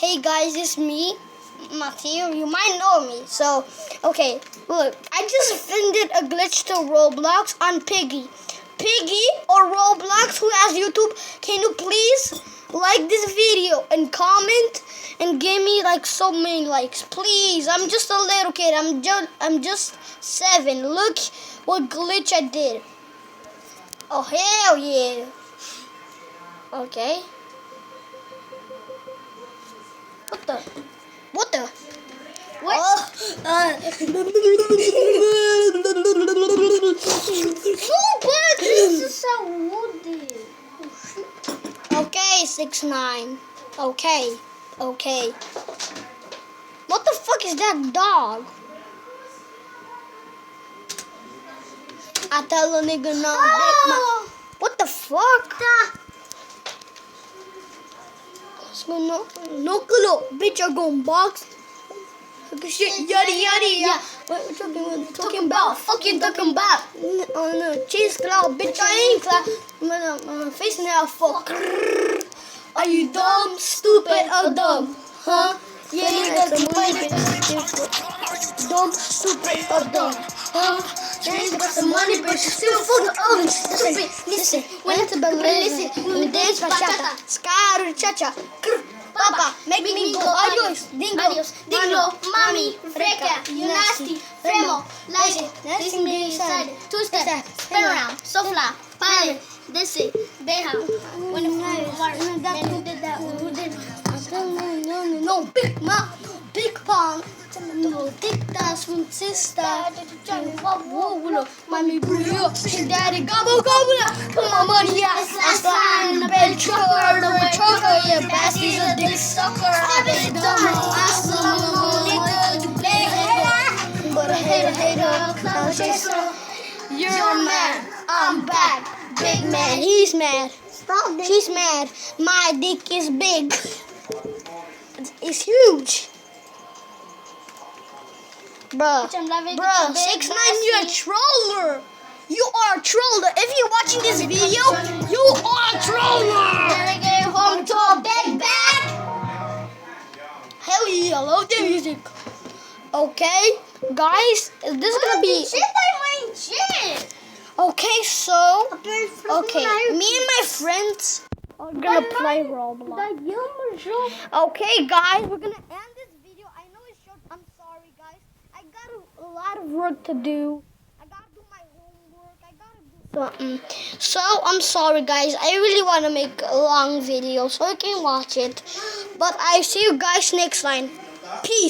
Hey guys, it's me, Matthew. You might know me. So, okay, look, I just invented a glitch to Roblox on Piggy. Piggy or Roblox, who has YouTube, can you please like this video and comment and give me like so many likes, please? I'm just a little kid. I'm just 7. Look what glitch I did. Oh hell yeah. Okay. What the? What? This is so woody. Okay, 6ix9ine. Okay. What the fuck is that dog? I tell a nigga no. What the fuck? No clue. Bitch, you're going box. Shit, yada. What you talking about? Fucking talking about. Oh no, cheese cloud, bitch, I ain't cloud. My face now fuck. Are you dumb, stupid, or dumb? Huh? Yeah, you got the money, bitch. Dumb, stupid, or dumb? Huh? Yeah, you got some money, but you still full of ovens. Listen, when it's about listen, when we dance bachata, sky cha-cha. Papa, make me go. Adios, dingo, mami, freca, you nasty, fremo, like it, listen me inside, 2-step, spin around, sofla, pilot, this it, beja, when the fly is hard, man who did that, who did no, big mom, big palm, no, dictas from sister, whoa, mommy, brillo, big daddy, gobble, put my money out, last line in the bed, choker, yeah, Basty's a dick sucker, I bet dumb, but a hater, clown chaser, you're mad, I'm back, big man, he's mad, she's mad, my dick is big, it's huge. Bruh, 6ix9ine, you're a troller. You are a troller. If you're watching this video, you are a troller. Can get home to a big bag? Hell yeah, I love the music. Okay, guys, this is gonna be. Okay, so me and my friends are gonna play Roblox. Okay, guys, we're gonna end this video. I know it's short. I'm sorry, guys. I got a lot of work to do. I gotta do my homework. I gotta do something. So I'm sorry, guys. I really want to make a long video so you can watch it. But I see you guys next time. Peace.